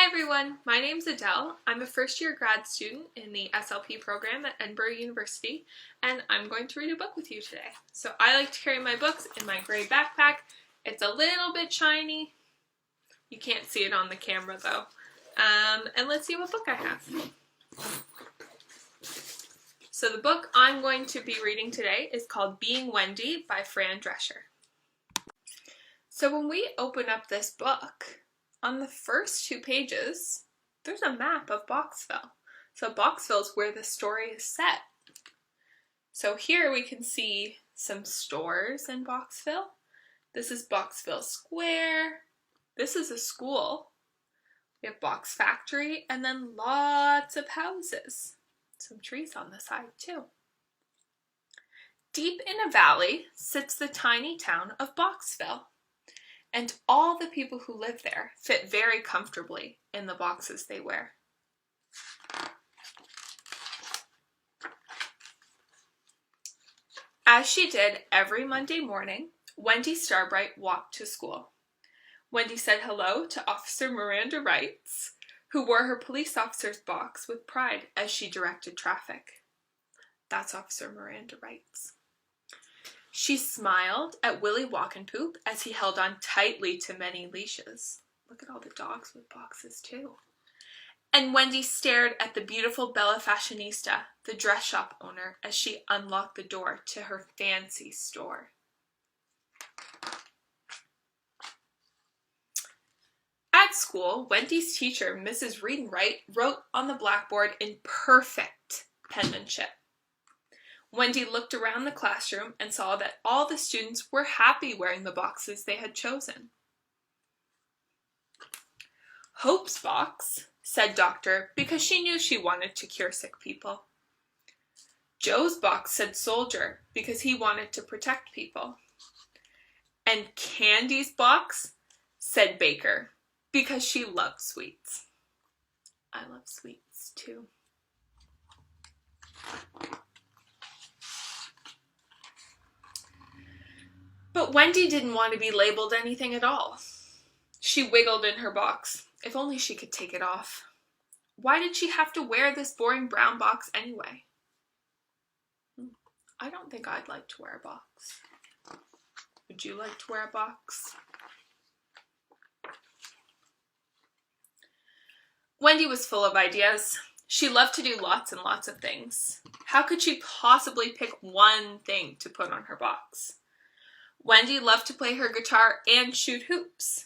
everyone, my name's Adele. I'm a first-year grad student in the SLP program at Edinburgh University, and I'm going to read a book with you today. So I like to carry my books in my gray backpack. It's a little bit shiny. You can't see it on the camera though. And let's see what book I have. So the book I'm going to be reading today is called Being Wendy by Fran Drescher. So when we open up this book, on the first 2 pages, there's a map of Boxville. So Boxville is where the story is set. So here we can see some stores in Boxville. This is Boxville Square. This is a school. We have Box Factory, and then lots of houses. Some trees on the side too. Deep in a valley sits the tiny town of Boxville. And all the people who live there fit very comfortably in the boxes they wear. As she did every Monday morning, Wendy Starbright walked to school. Wendy said hello to Officer Miranda Wrights, who wore her police officer's box with pride as she directed traffic. That's Officer Miranda Wrights. She smiled at Willie Walkenpoop as he held on tightly to many leashes. Look at all the dogs with boxes too. And Wendy stared at the beautiful Bella Fashionista, the dress shop owner, as she unlocked the door to her fancy store. At school, Wendy's teacher, Mrs. Reed-Wright, wrote on the blackboard in perfect penmanship. Wendy looked around the classroom and saw that all the students were happy wearing the boxes they had chosen. Hope's box, said Doctor, because she knew she wanted to cure sick people. Joe's box said Soldier, because he wanted to protect people. And Candy's box said Baker, because she loved sweets. I love sweets too. But Wendy didn't want to be labeled anything at all. She wiggled in her box. If only she could take it off. Why did she have to wear this boring brown box anyway? I don't think I'd like to wear a box. Would you like to wear a box? Wendy was full of ideas. She loved to do lots and lots of things. How could she possibly pick one thing to put on her box? Wendy loved to play her guitar and shoot hoops.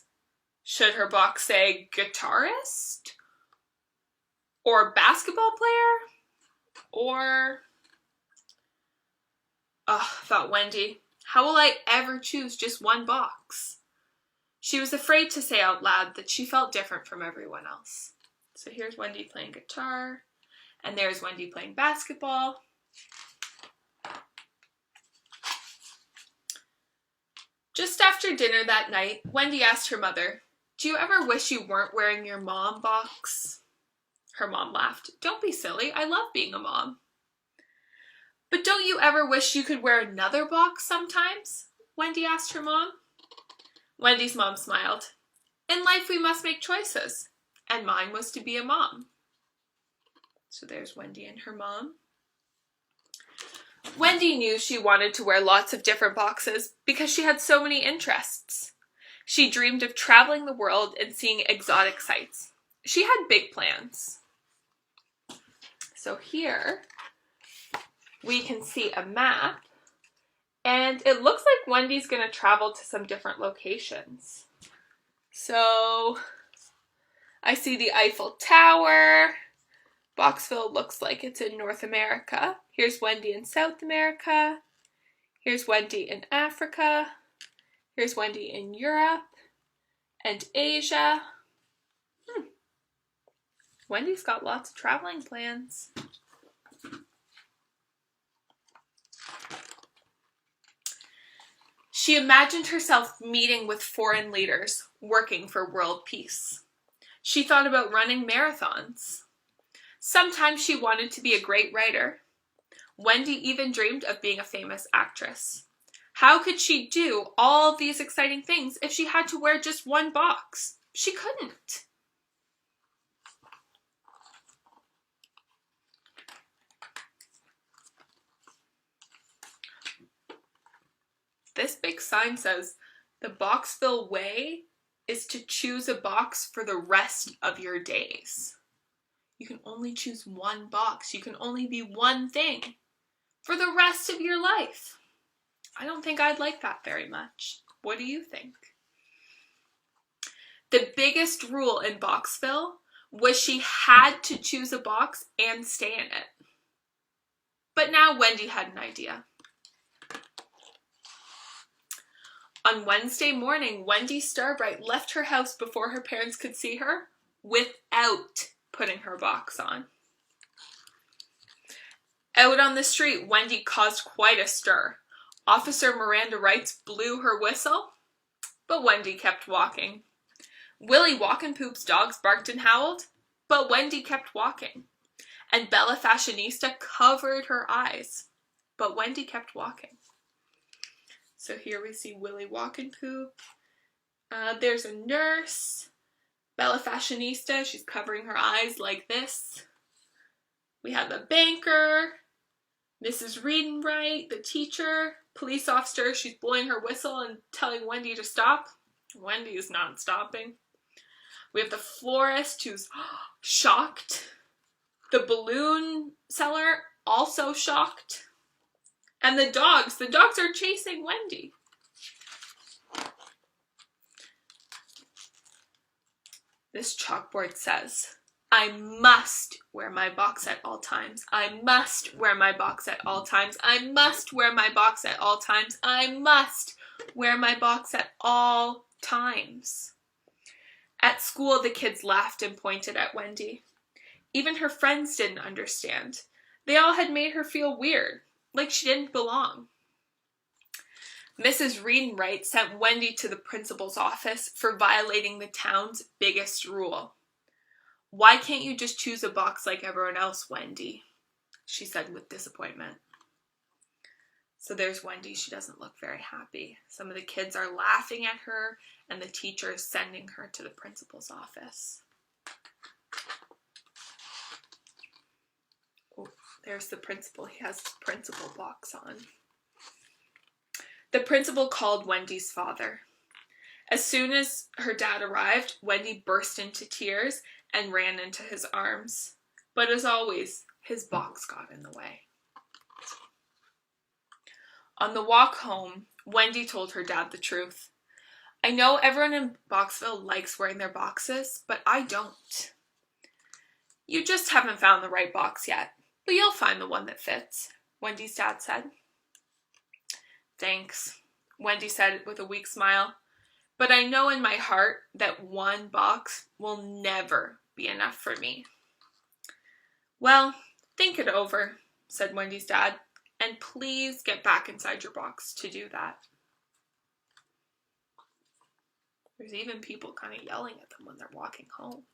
Should her box say guitarist? Or basketball player? Or... thought Wendy, how will I ever choose just one box? She was afraid to say out loud that she felt different from everyone else. So here's Wendy playing guitar, and there's Wendy playing basketball. Just after dinner that night, Wendy asked her mother, "Do you ever wish you weren't wearing your mom box?" Her mom laughed. "Don't be silly. I love being a mom." "But don't you ever wish you could wear another box sometimes?" Wendy asked her mom. Wendy's mom smiled. "In life we must make choices, and mine was to be a mom." So there's Wendy and her mom. Wendy knew she wanted to wear lots of different boxes because she had so many interests. She dreamed of traveling the world and seeing exotic sights. She had big plans. So here we can see a map, and it looks like Wendy's going to travel to some different locations. So I see the Eiffel Tower. Boxville looks like it's in North America. Here's Wendy in South America. Here's Wendy in Africa. Here's Wendy in Europe and Asia. Wendy's got lots of traveling plans. She imagined herself meeting with foreign leaders, working for world peace. She thought about running marathons. Sometimes she wanted to be a great writer. Wendy even dreamed of being a famous actress. How could she do all of these exciting things if she had to wear just one box? She couldn't. this big sign says, "The Boxville way is to choose a box for the rest of your days." You can only choose one box. You can only be one thing for the rest of your life. I don't think I'd like that very much. What do you think? The biggest rule in Boxville was she had to choose a box and stay in it. But now Wendy had an idea. On Wednesday morning, Wendy Starbright left her house before her parents could see her without putting her box on. Out on the street, Wendy caused quite a stir. Officer Miranda Wrights blew her whistle, but Wendy kept walking. Willie Walk-and-Poop's dogs barked and howled, but Wendy kept walking. And Bella Fashionista covered her eyes, but Wendy kept walking. So here we see Willie Walk-and-Poop. There's a nurse. Bella Fashionista, she's covering her eyes like this. We have the banker. Mrs. Redenbright, the teacher. Police officer, she's blowing her whistle and telling Wendy to stop. Wendy is not stopping. We have the florist who's shocked. The balloon seller, also shocked. And the dogs are chasing Wendy. This chalkboard says, "I must wear my box at all times. I must wear my box at all times. I must wear my box at all times. I must wear my box at all times." At school, the kids laughed and pointed at Wendy. Even her friends didn't understand. They all had made her feel weird, like she didn't belong. Mrs. Redenbright sent Wendy to the principal's office for violating the town's biggest rule. "Why can't you just choose a box like everyone else, Wendy?" she said with disappointment. So there's Wendy. She doesn't look very happy. Some of the kids are laughing at her, and the teacher is sending her to the principal's office. Oh, there's the principal. He has his principal box on. The principal called Wendy's father. As soon as her dad arrived, Wendy burst into tears and ran into his arms. But as always, his box got in the way. On the walk home, Wendy told her dad the truth. "I know everyone in Boxville likes wearing their boxes, but I don't." "You just haven't found the right box yet, but you'll find the one that fits," Wendy's dad said. "Thanks," Wendy said with a weak smile, "but I know in my heart that one box will never be enough for me." "Well, think it over," said Wendy's dad, "and please get back inside your box to do that." There's even people kind of yelling at them when they're walking home.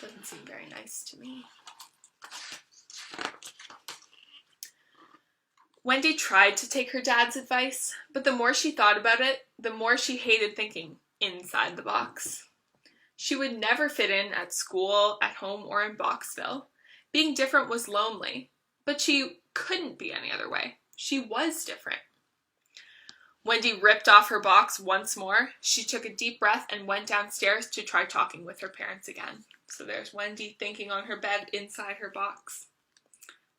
Doesn't seem very nice to me. Wendy tried to take her dad's advice, but the more she thought about it, the more she hated thinking inside the box. She would never fit in at school, at home, or in Boxville. Being different was lonely, but she couldn't be any other way. She was different. Wendy ripped off her box once more. She took a deep breath and went downstairs to try talking with her parents again. So there's Wendy thinking on her bed inside her box.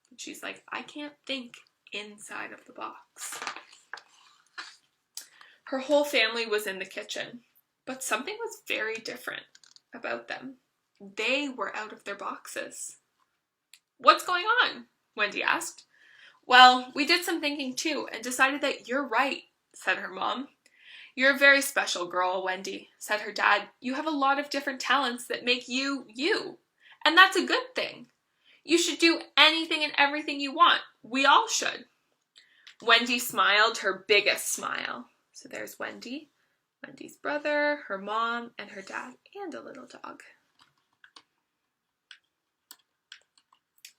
But she's like, I can't think inside of the box. Her whole family was in the kitchen, but something was very different about them. They were out of their boxes. "What's going on?" Wendy asked. "Well, we did some thinking too and decided that you're right," said her mom. "You're a very special girl, Wendy," said her dad. "You have a lot of different talents that make you, you. And that's a good thing. You should do anything and everything you want. We all should." Wendy smiled her biggest smile. So there's Wendy, Wendy's brother, her mom, and her dad, and a little dog.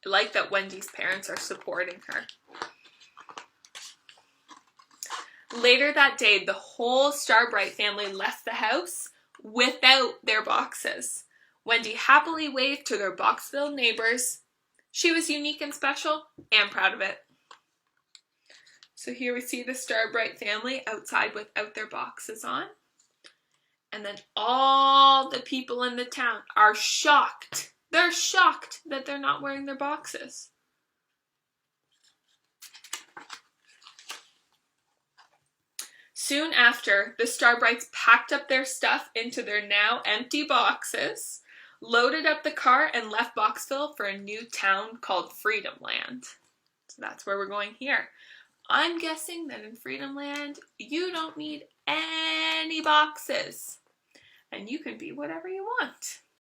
I like that Wendy's parents are supporting her. Later that day, the whole Starbright family left the house without their boxes. Wendy happily waved to their Boxville neighbors. She was unique and special and proud of it. So here we see the Starbright family outside without their boxes on. And then all the people in the town are shocked. They're shocked that they're not wearing their boxes. Soon after, the Starbrights packed up their stuff into their now empty boxes, loaded up the car, and left Boxville for a new town called Freedom Land. So that's where we're going here. I'm guessing that in Freedom Land, you don't need any boxes. And you can be whatever you want.